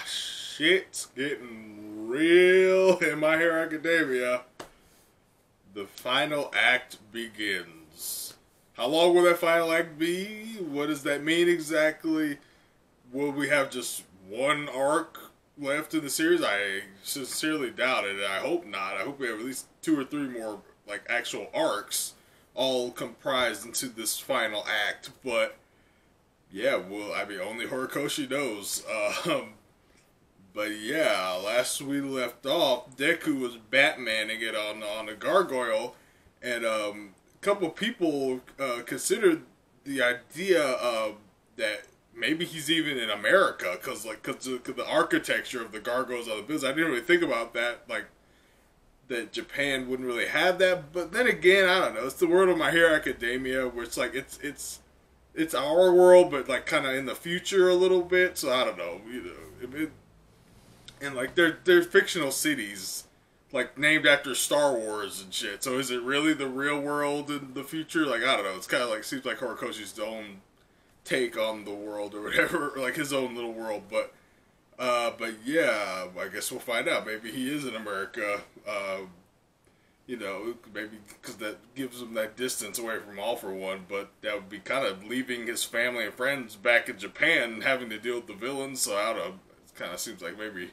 Shit's getting real in My Hero Academia. The final act begins. How long will that final act be? What does that mean exactly? Will we have just one arc left in the series? I sincerely doubt it. I hope not. I hope we have at least 2 or 3 more like actual arcs all comprised into this final act. But yeah, well, I mean, only Horikoshi knows. But yeah, last we left off, Deku was Batmaning it on a gargoyle, and a couple people considered the idea that maybe he's even in America, cause the architecture of the gargoyles on the buildings. I didn't really think about that, like that Japan wouldn't really have that. But then again, I don't know. It's the world of My Hero Academia, where it's like it's our world, but like kind of in the future a little bit. So I don't know, and like they're fictional cities, like named after Star Wars and shit. So is it really the real world in the future? Like, I don't know. It's kind of like, seems like Horikoshi's own take on the world or whatever, like his own little world. But yeah, I guess we'll find out. Maybe he is in America. Maybe because that gives him that distance away from All For One. But that would be kind of leaving his family and friends back in Japan and having to deal with the villains. So I don't know. It kind of seems like maybe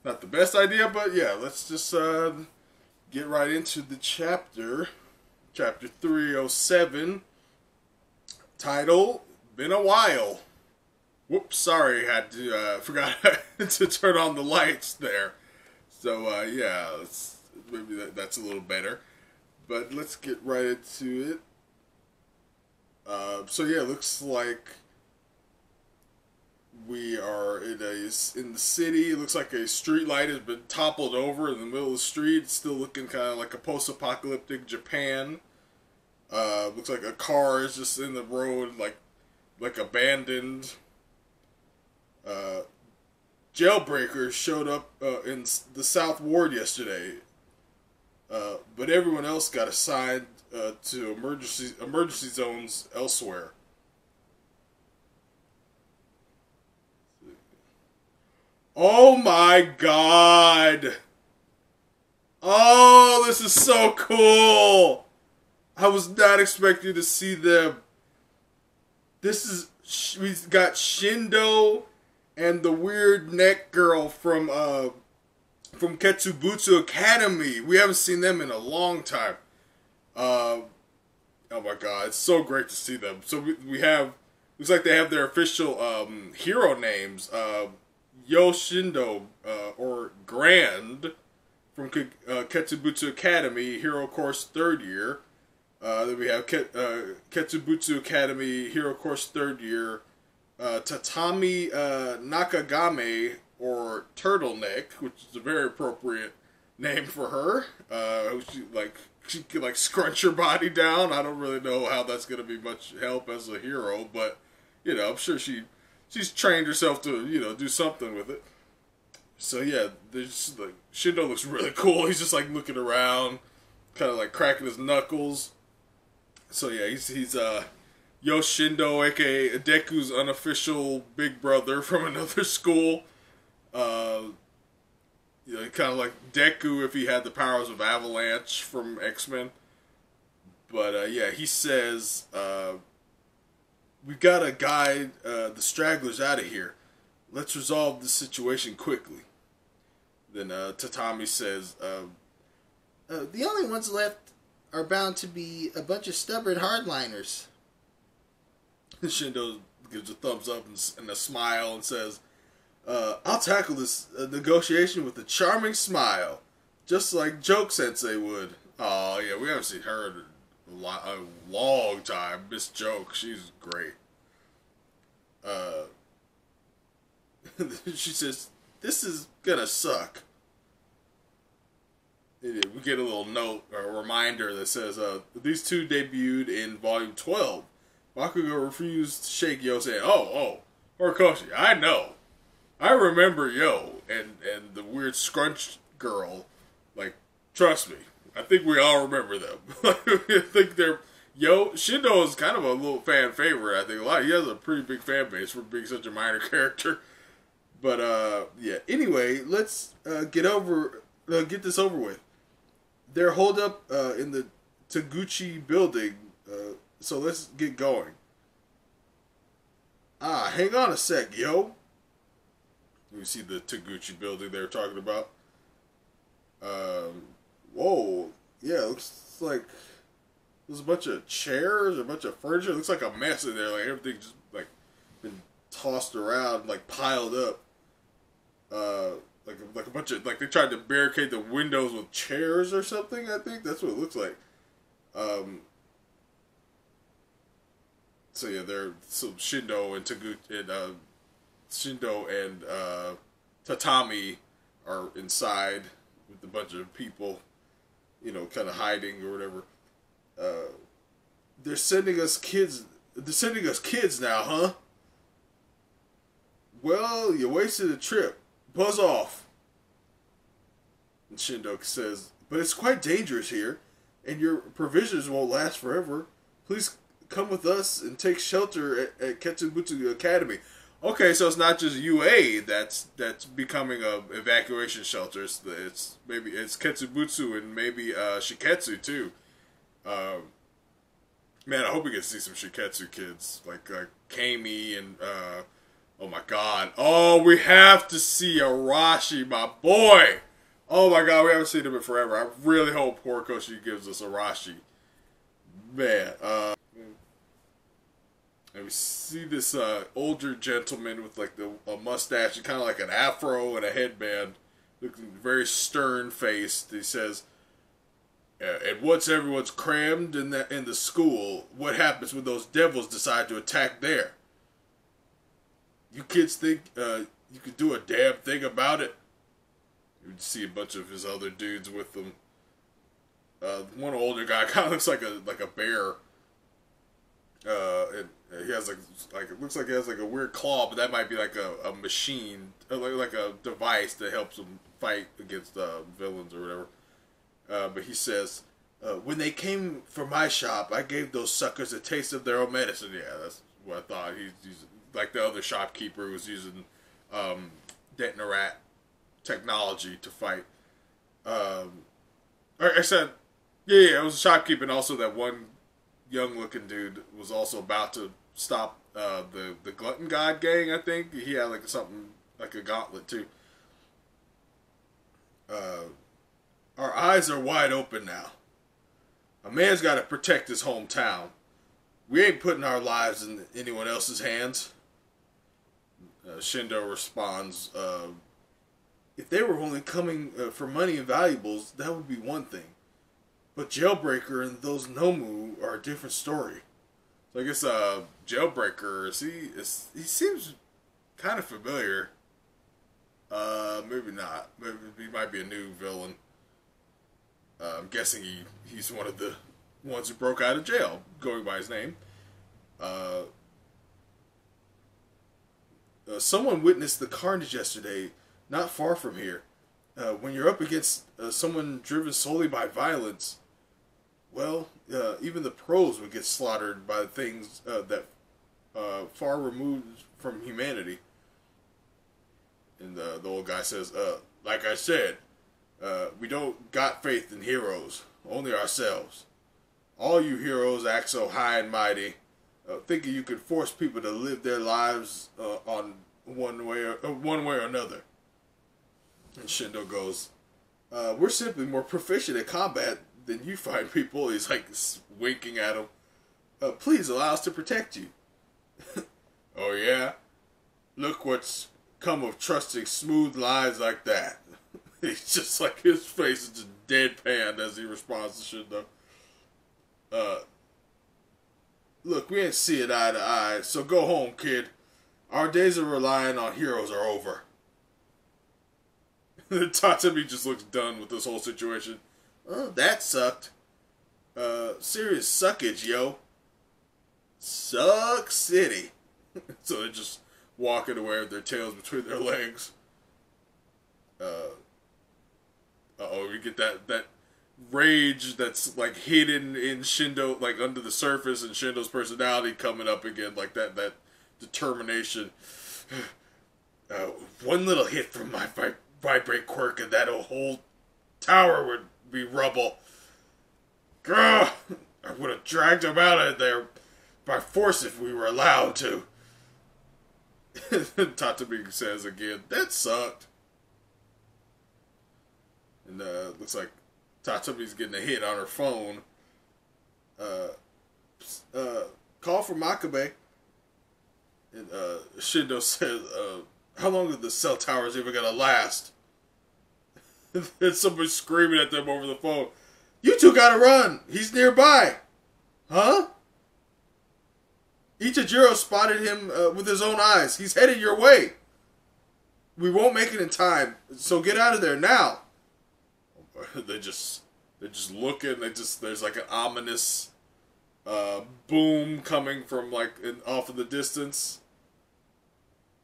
not the best idea, but yeah, let's just get right into the chapter. Chapter 307. Title, Been a While. Whoops, sorry, had to, forgot to turn on the lights there. So, yeah, maybe that's a little better. But let's get right into it. So yeah, it looks like we are in the city. It looks like a street light has been toppled over in the middle of the street. It's still looking kind of like a post-apocalyptic Japan. Looks like a car is just in the road, like abandoned. Jailbreakers showed up in the South Ward yesterday, but everyone else got assigned to emergency zones elsewhere. Oh my god! Oh, this is so cool! I was not expecting to see them. We've got Shindo and the weird neck girl from Ketsubutsu Academy. We haven't seen them in a long time. Oh my god, it's so great to see them. So we have, looks like they have their official hero names. Yoshindo, or Grand, from Ketsubutsu Academy, Hero Course 3rd year. Then we have Ketsubutsu Academy, Hero Course 3rd year. Tatami Nakagame, or Turtleneck, which is a very appropriate name for her. She can like scrunch her body down. I don't really know how that's going to be much help as a hero, but I'm sure she's trained herself to, do something with it. So yeah, there's like, Shindo looks really cool. He's just like looking around, kind of like cracking his knuckles. So yeah, he's Yoshindo, aka Deku's unofficial big brother from another school. Kind of like Deku if he had the powers of Avalanche from X-Men. But yeah, he says, we've got to guide the stragglers out of here. Let's resolve this situation quickly. Then Tatami says, the only ones left are bound to be a bunch of stubborn hardliners. Shindo gives a thumbs up and a smile and says, I'll tackle this negotiation with a charming smile, just like Joke Sensei would. Oh yeah, we haven't seen her in a long time. Miss Joke, she's great. She says, this is gonna suck. We get a little note, or a reminder that says, these two debuted in Volume 12. Bakugo refused to shake Yo, saying, oh, Horikoshi, I know. I remember Yo and the weird scrunch girl. Like, trust me. I think we all remember them. I think they're... Shindo is kind of a little fan favorite, I think. He has a pretty big fan base for being such a minor character. But yeah. Anyway, let's get this over with. They're holed up in the Taguchi building, so let's get going. Hang on a sec, yo. You see the Taguchi building they're talking about. Whoa, yeah, looks like there's a bunch of chairs, a bunch of furniture. It looks like a mess in there. Like everything just like been tossed around, like piled up. Like a bunch of like they tried to barricade the windows with chairs or something. I think that's what it looks like. So yeah, Shindo and Tatami are inside with a bunch of people, kind of hiding or whatever. They're sending us kids. They're sending us kids now, huh? Well, you wasted a trip. Buzz off. And Shindo says, but it's quite dangerous here, and your provisions won't last forever. Please come with us and take shelter at Ketsubutsu Academy. Okay, so it's not just UA that's becoming a evacuation shelter. It's Ketsubutsu and maybe Shiketsu too. Man, I hope we get to see some Shiketsu kids like Kami and oh my god. Oh, we have to see Arashi, my boy. Oh my god, we haven't seen him in forever. I really hope Horikoshi gives us Arashi. Man, and we see this older gentleman with like a mustache and kind of like an afro and a headband, looking very stern-faced. He says, "And once everyone's crammed in the school, what happens when those devils decide to attack there? You kids think you could do a damn thing about it?" You would see a bunch of his other dudes with them. One older guy kind of looks like a bear. And he has like it looks like he has like a weird claw, but that might be like a machine, like a device that helps him fight against villains or whatever. But he says, when they came for my shop, I gave those suckers a taste of their own medicine. Yeah, that's what I thought. He's like the other shopkeeper who was using Detonarat technology to fight. I said, yeah, it was a shopkeeper, and also that one young-looking dude was also about to stop the Glutton God gang. I think he had like something like a gauntlet too. Our eyes are wide open now. A man's got to protect his hometown. We ain't putting our lives in anyone else's hands. Shindo responds, if they were only coming for money and valuables, that would be one thing. But Jailbreaker and those Nomu are a different story. So I guess Jailbreaker, he seems kind of familiar. Maybe not. Maybe he might be a new villain. I'm guessing he's one of the ones who broke out of jail, going by his name. Someone witnessed the carnage yesterday, not far from here. When you're up against someone driven solely by violence, well, even the pros would get slaughtered by things that far removed from humanity. And the old guy says, like I said, we don't got faith in heroes, only ourselves. All you heroes act so high and mighty, thinking you could force people to live their lives on one way or another. And Shindo goes, we're simply more proficient at combat than you find people. He's like winking at him. Please allow us to protect you. Oh yeah? Look what's come of trusting smooth lies like that. He's just like, his face is just deadpan as he responds to Shindo. Look, we ain't see it eye to eye, so go home, kid. Our days of relying on heroes are over. Tatami just looks done with this whole situation. Oh, that sucked. Serious suckage, yo. Suck City. So they're just walking away with their tails between their legs. We get that rage that's like hidden in Shindo, like under the surface, and Shindo's personality coming up again, like that determination. Uh, one little hit from my vibrate quirk and that whole tower would be rubble. Grr! I would have dragged him out of there by force if we were allowed to. Tatami says again, that sucked. And looks like Tatami's getting a hit on her phone. Call from Makabe. And Shindo says, how long are the cell towers even gonna last? And somebody's screaming at them over the phone. You two gotta run! He's nearby! Huh? Ichijiro spotted him with his own eyes. He's headed your way. We won't make it in time, so get out of there now. They're just looking. There's like an ominous boom coming from like off in the distance.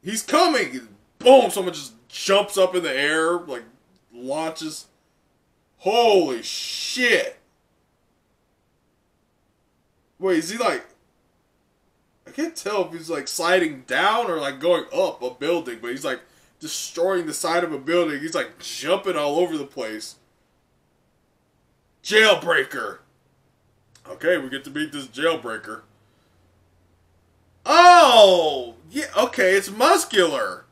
He's coming! Boom! Someone just jumps up in the air, like launches. Holy shit! Wait, is he like? I can't tell if he's like sliding down or like going up a building, but he's like destroying the side of a building. He's like jumping all over the place. Jailbreaker. Okay, we get to beat this jailbreaker. Oh! Yeah, okay, it's muscular.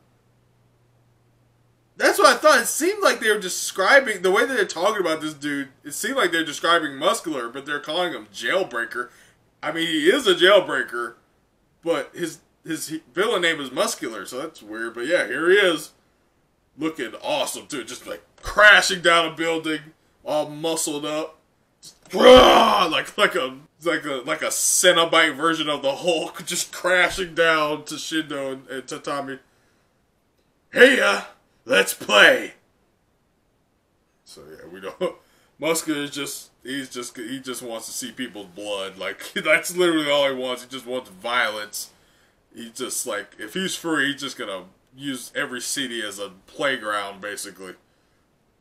That's what I thought. It seemed like they were describing, the way that they're talking about this dude, it seemed like they're describing muscular, but they're calling him jailbreaker. I mean, he is a jailbreaker, but his villain name is Muscular, so that's weird. But yeah, here he is. Looking awesome, too. Just like crashing down a building, all muscled up. Like a Cenobite version of the Hulk, just crashing down to Shindo and Tatami. Hey, let's play. So yeah, we don't. Muscular is he just wants to see people's blood. Like that's literally all he wants. He just wants violence. He just like if he's free, he's just gonna use every city as a playground, basically.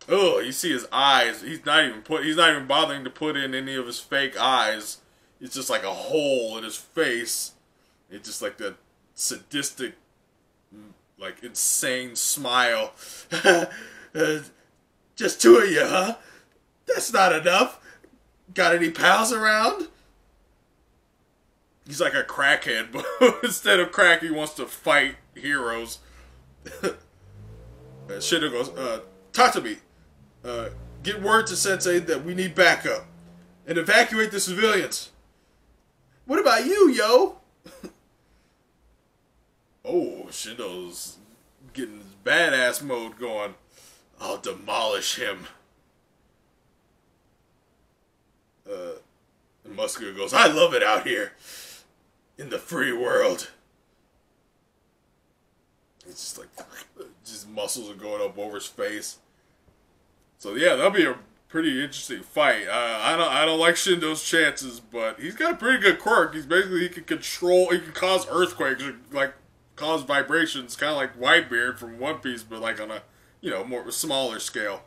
Oh, you see his eyes. He's not even bothering to put in any of his fake eyes. It's just like a hole in his face. It's just like that sadistic, like insane smile. Just two of you, huh? That's not enough. Got any pals around? He's like a crackhead, but instead of crack, he wants to fight heroes. Shindo goes, Tatami, get word to Sensei that we need backup. And evacuate the civilians. What about you, yo? Oh, Shindo's getting his badass mode going. I'll demolish him. And Muscular goes, I love it out here. In the free world. It's just like, just muscles are going up over his face. So yeah, that'll be a pretty interesting fight. I don't like Shindo's chances, but he's got a pretty good quirk. He can cause earthquakes, or like cause vibrations, kind of like Whitebeard from One Piece, but like on a more smaller scale.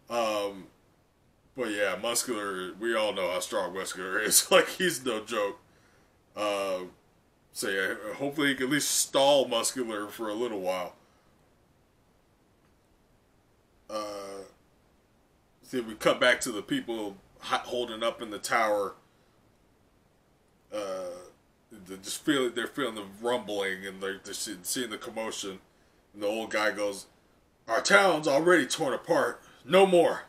But yeah, Muscular. We all know how strong Muscular is. Like he's no joke. So yeah, hopefully he can at least stall Muscular for a little while. See, we cut back to the people holding up in the tower. They're feeling the rumbling and they're seeing the commotion. And the old guy goes, "Our town's already torn apart. No more."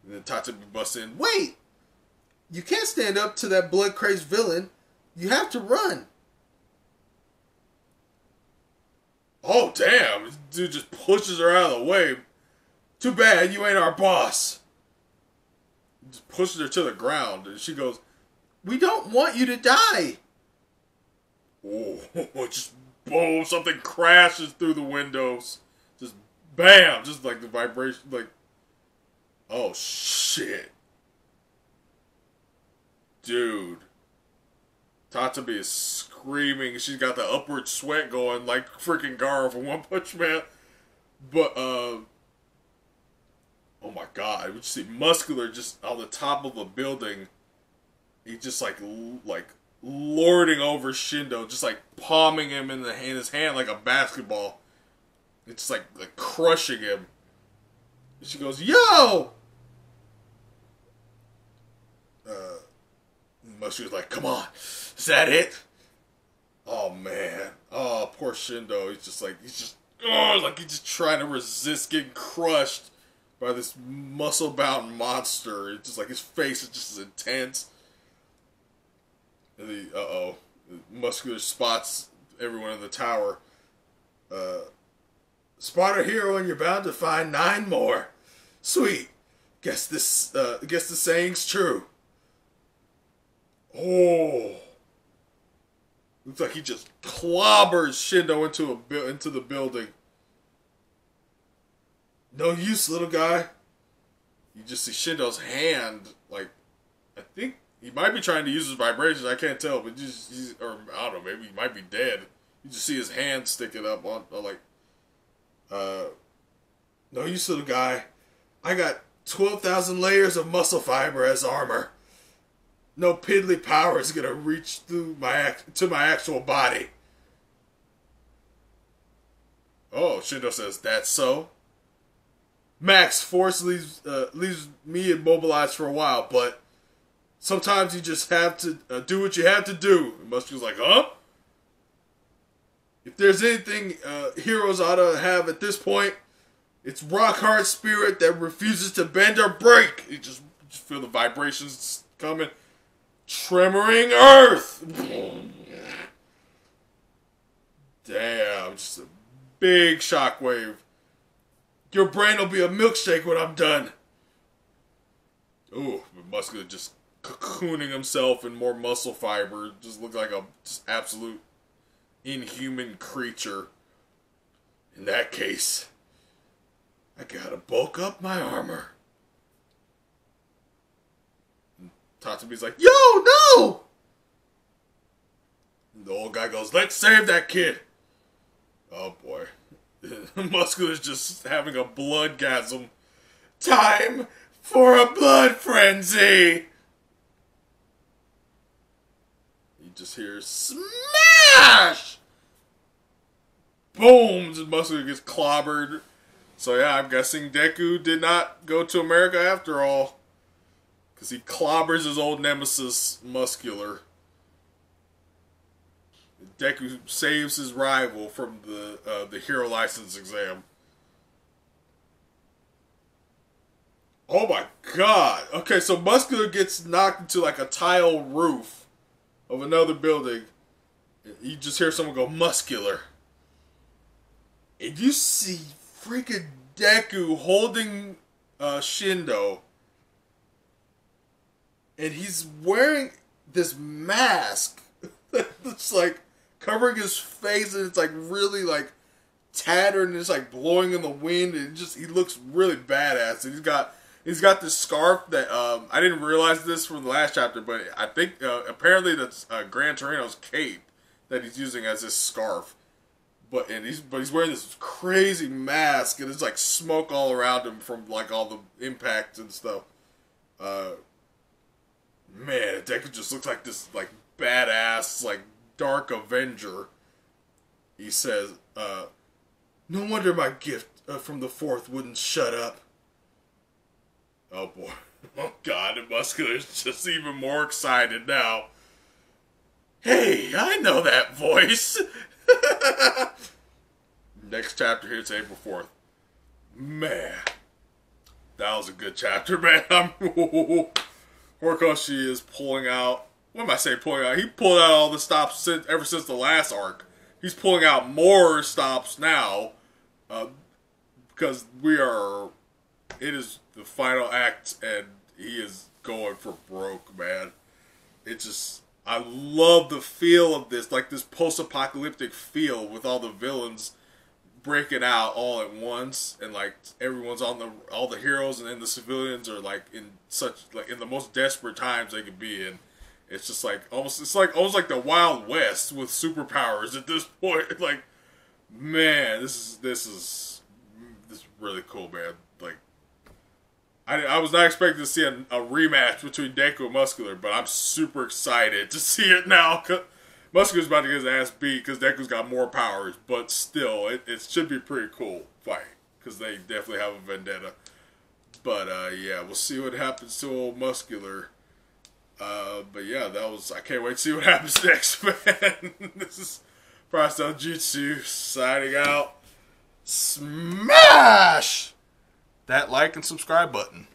And then Tatami busts in. Wait! You can't stand up to that blood-crazed villain. You have to run. Oh, damn. This dude just pushes her out of the way. Too bad you ain't our boss. Just pushes her to the ground. And she goes, we don't want you to die. Oh, just boom. Something crashes through the windows. Just bam. Just like the vibration. Like, oh, shit. Dude. Tatami is screaming. She's got the upward sweat going like freaking Gaara from One Punch Man. But, oh my god. We just see Muscular just on the top of a building. He's just like lording over Shindo. Just like palming him in his hand like a basketball. It's like crushing him. And she goes, "Yo!" Muscular's like, "Come on, is that it?" Oh man, oh poor Shindo. He's just trying to resist getting crushed by this muscle-bound monster. It's just like his face is just as intense. And Muscular spots everyone in the tower. Spot a hero and you're bound to find 9 more. Sweet. Guess the saying's true. Oh. Looks like he just clobbers Shindo into the building. No use, little guy. You just see Shindo's hand, like, I think he might be trying to use his vibrations, I can't tell, but or I don't know, maybe he might be dead. You just see his hand sticking up on no use, little guy. I got 12,000 layers of muscle fiber as armor. No piddly power is gonna reach through to my actual body. Oh, Shindo says, "That's so? Max, force leaves me immobilized for a while, but sometimes you just have to do what you have to do." And Muscular's like, "Huh? If there's anything heroes ought to have at this point, it's rock-hard spirit that refuses to bend or break." You just feel the vibrations coming. Tremoring earth! Damn, just a big shockwave. Your brain will be a milkshake when I'm done. Ooh, Muscular just cocooning himself in more muscle fiber. Just looks like a just absolute inhuman creature. In that case, I gotta bulk up my armor. And Tatsumi's like, "Yo, no!" And the old guy goes, "Let's save that kid." Oh boy. Muscular's just having a bloodgasm. Time for a blood frenzy! You just hear smash! Boom! And Muscular gets clobbered. So yeah, I'm guessing Deku did not go to America after all. Because he clobbers his old nemesis, Muscular. Deku saves his rival from the hero license exam. Oh my god! Okay, so Muscular gets knocked into like a tile roof of another building. You just hear someone go, "Muscular." And you see freaking Deku holding Shindo. And he's wearing this mask that's like covering his face, and it's like really like tattered, and it's like blowing in the wind, and he looks really badass. And he's got this scarf that I didn't realize this from the last chapter, but I think apparently that's Gran Torino's cape that he's using as his scarf. But he's wearing this crazy mask, and there's like smoke all around him from like all the impacts and stuff. Man, Deku just looks like this like badass like Dark Avenger. He says, "No wonder my gift from the fourth wouldn't shut up." Oh boy. Oh god, and Muscular's just even more excited now. "Hey, I know that voice." Next chapter here, it's April 4th. Man. That was a good chapter, man. Horikoshi is pulling out. What am I saying pulling out? He pulled out all the stops ever since the last arc. He's pulling out more stops now. Because it is the final act, and he is going for broke, man. I love the feel of this, like this post-apocalyptic feel with all the villains breaking out all at once, and like everyone's all the heroes and then the civilians are like in the most desperate times they could be in. It's just like almost like the Wild West with superpowers at this point. Like, man, this is really cool, man. Like, I was not expecting to see a rematch between Deku and Muscular, but I'm super excited to see it now. Muscular's about to get his ass beat because Deku's got more powers, but still, it should be a pretty cool fight because they definitely have a vendetta. But yeah, we'll see what happens to old Muscular. But yeah, I can't wait to see what happens next, man. This is Frostyle Jutsu signing out. Smash that like and subscribe button.